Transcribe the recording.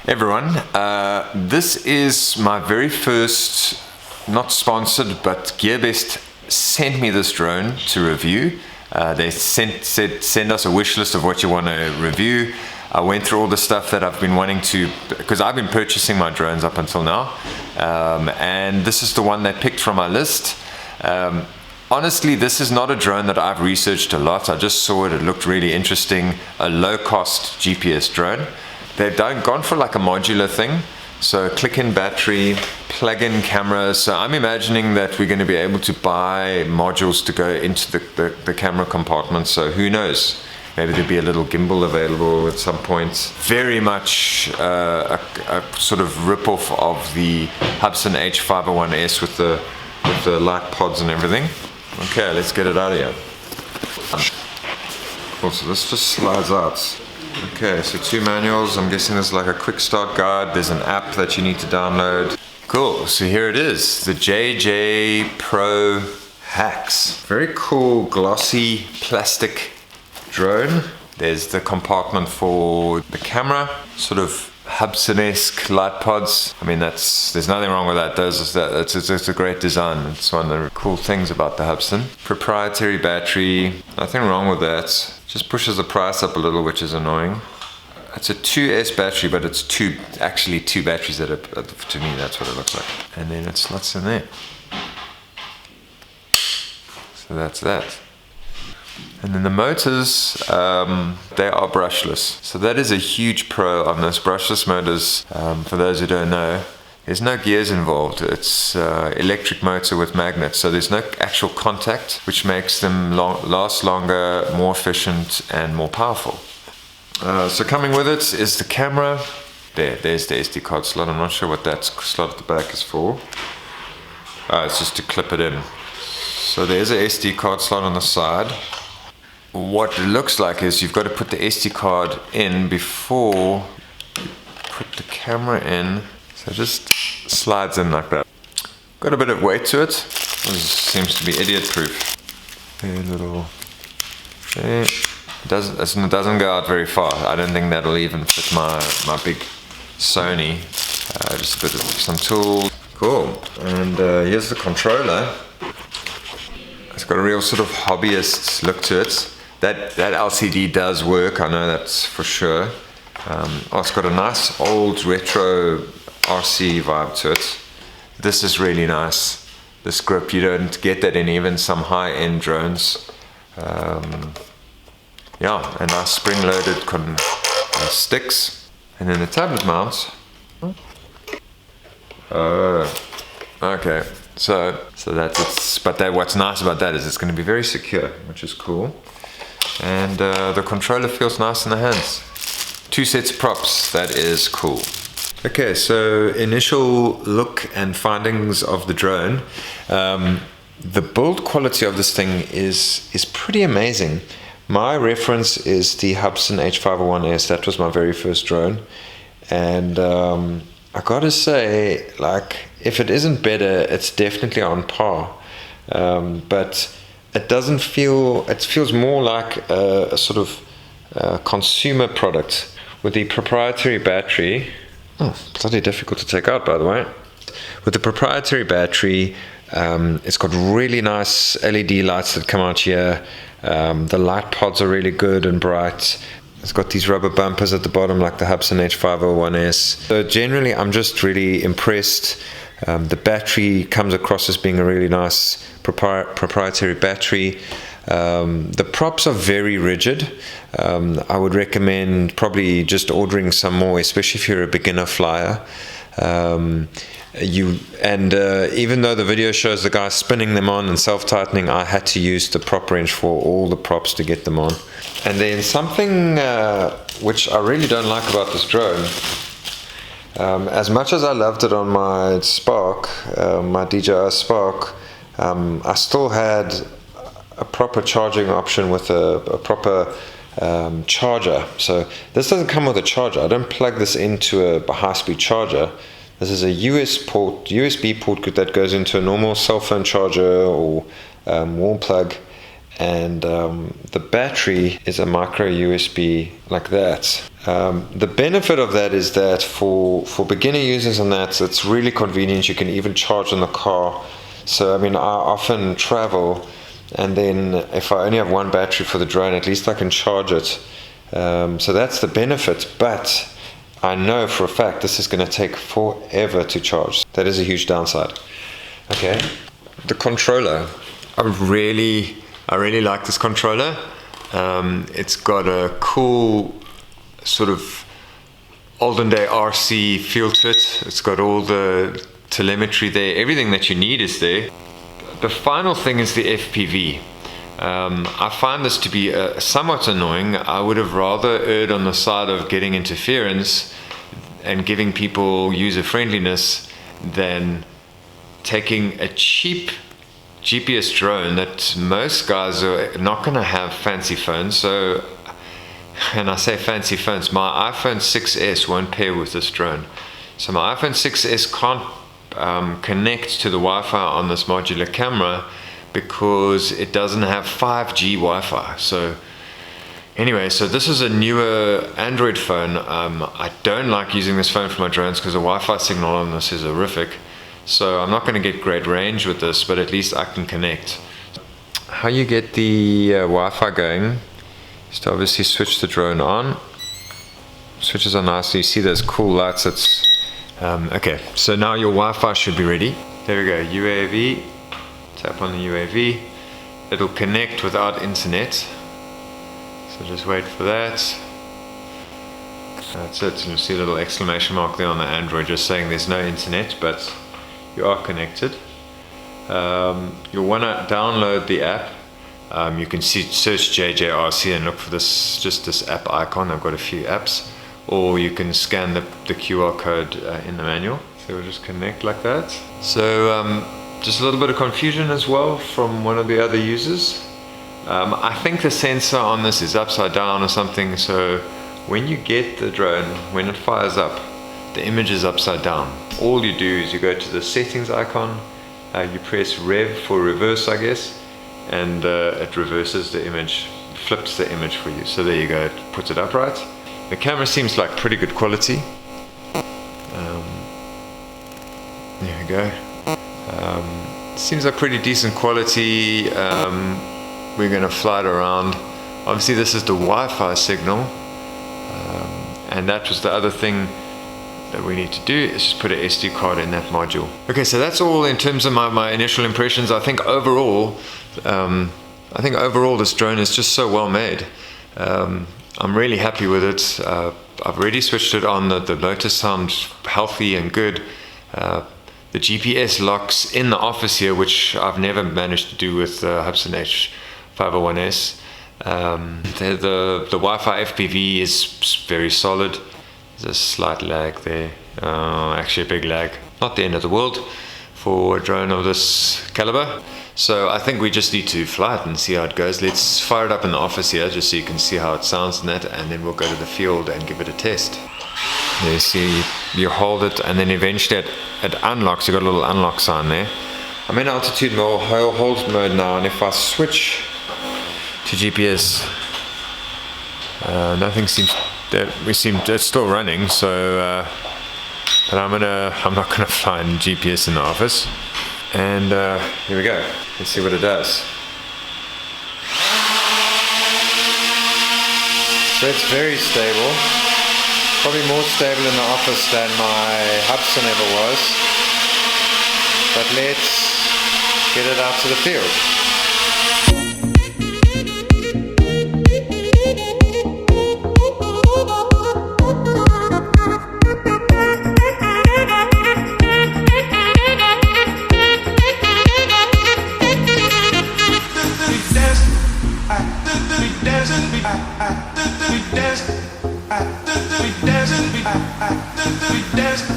Everyone, this is my very first, not sponsored, but GearBest sent me this drone to review. They said send us a wish list of what you want to review. I went through all the stuff that I've been wanting to, because I've been purchasing my drones up until now, and this is the one they picked from my list. Honestly, this is not a drone that I've researched a lot. I just saw it looked really interesting, a low-cost GPS drone. They've gone for like a modular thing, so click-in battery, plug-in camera. So I'm imagining that we're going to be able to buy modules to go into the camera compartment. So who knows? Maybe there'll be a little gimbal available at some point. Very much a sort of rip-off of the Hubsan H501M with the light pods and everything. Okay, let's get it out of here. Also, this just slides out. Okay, so 2 manuals. I'm guessing there's like a quick start guide. There's an app that you need to download. Cool, so here it is, the JJPRO HAX. Very cool glossy plastic drone. There's the compartment for the camera, sort of Hubsan-esque light pods. I mean, there's nothing wrong with that. It's a great design. It's one of the cool things about the Hubsan. Proprietary battery, nothing wrong with that. Just pushes the price up a little, which is annoying. It's a 2S battery, but it's actually two batteries that are, to me, that's what it looks like. And then it slots in there. So that's that. And then the motors, they are brushless. So that is a huge pro on this. Brushless motors, for those who don't know, there's no gears involved. It's electric motor with magnets, so there's no actual contact, which makes them last longer, more efficient, and more powerful. So coming with it is the camera. There's the SD card slot. I'm not sure what that slot at the back is for. It's just to clip it in. So there's a SD card slot on the side. What it looks like is you've got to put the SD card in before you put the camera in. So it just slides in like that. Got a bit of weight to it. This seems to be idiot proof. A little. It doesn't go out very far. I don't think that'll even fit my big Sony. Just a bit of some tools. Cool. And here's the controller. It's got a real sort of hobbyist look to it. That LCD does work, I know that's for sure. It's got a nice old retro RC vibe to it. This is really nice. This grip, you don't get that in even some high-end drones. Yeah, a nice spring-loaded sticks. And then the tablet mount. Okay. So that's it. But what's nice about that is it's going to be very secure, which is cool. And the controller feels nice in the hands. 2 sets of props, that is cool. Okay, so initial look and findings of the drone. The build quality of this thing is pretty amazing. My reference is the Hubsan H501M. That was my very first drone. And I gotta say, like, if it isn't better, it's definitely on par. But it doesn't feel, it feels more like a sort of consumer product with the proprietary battery. Oh, bloody difficult to take out, by the way. With the proprietary battery, it's got really nice LED lights that come out here. The light pods are really good and bright. It's got these rubber bumpers at the bottom like the Hubsan H501M. So generally, I'm just really impressed. The battery comes across as being a really nice proprietary battery. The props are very rigid. I would recommend probably just ordering some more, especially if you're a beginner flyer. Even though the video shows the guy spinning them on and self-tightening, I had to use the prop wrench for all the props to get them on. And then something which I really don't like about this drone, as much as I loved it on my Spark, my DJI Spark, I still had a proper charging option with a proper charger. So this doesn't come with a charger. I don't plug this into a high-speed charger. This is a USB port that goes into a normal cell phone charger or wall plug, and the battery is a micro USB like that. The benefit of that is that for beginner users and that, it's really convenient. You can even charge in the car. So I mean, I often travel, and then if I only have one battery for the drone, at least I can charge it. So that's the benefit, but I know for a fact this is going to take forever to charge. That is a huge downside. Okay, the controller. I really like this controller. It's got a cool sort of olden day RC feel to it. It's got all the telemetry there. Everything that you need is there. The final thing is the FPV. I find this to be somewhat annoying. I would have rather erred on the side of getting interference and giving people user friendliness than taking a cheap GPS drone that most guys are not going to have fancy phones. So, and I say fancy phones, my iPhone 6s won't pair with this drone. So my iPhone 6s can't connect to the Wi-Fi on this modular camera because it doesn't have 5G Wi-Fi. So anyway, so this is a newer Android phone. I don't like using this phone for my drones because the Wi-Fi signal on this is horrific. So I'm not going to get great range with this, but at least I can connect. How you get the Wi-Fi going is to obviously switch the drone on. Switches on nicely. You see those cool lights. It's okay, so now your Wi-Fi should be ready. There we go, UAV. Tap on the UAV. It'll connect without internet. So just wait for that. That's it. You'll see a little exclamation mark there on the Android just saying there's no internet, but you are connected. You'll want to download the app. You can search JJRC and look for this app icon. I've got a few apps. Or you can scan the QR code in the manual. So we'll just connect like that. So just a little bit of confusion as well from one of the other users. I think the sensor on this is upside down or something. So when you get the drone, when it fires up, the image is upside down. All you do is you go to the settings icon, you press rev for reverse, I guess, and it reverses the image, flips the image for you. So there you go, it puts it upright. The camera seems like pretty good quality. There we go. Seems like pretty decent quality. We're going to fly it around. Obviously this is the Wi-Fi signal, and that was the other thing that we need to do, is just put an SD card in that module. Okay, so that's all in terms of my initial impressions. I think overall this drone is just so well made. I'm really happy with it. I've already switched it on. The motors sound healthy and good. The GPS locks in the office here, which I've never managed to do with Hubsan H501S. The Wi-Fi FPV is very solid. There's a slight lag there, actually a big lag. Not the end of the world for a drone of this caliber. So I think we just need to fly it and see how it goes. Let's fire it up in the office here just so you can see how it sounds and that, and then we'll go to the field and give it a test. There you see, you hold it and then eventually it unlocks. You've got a little unlock sign there. I'm in altitude mode, hold mode now, and if I switch to GPS, nothing seems, it's still running, so but I'm not gonna fly in GPS in the office. And here we go. Let's see what it does. So it's very stable. Probably more stable in the office than my Hubsan ever was. But let's get it out to the field. We dance.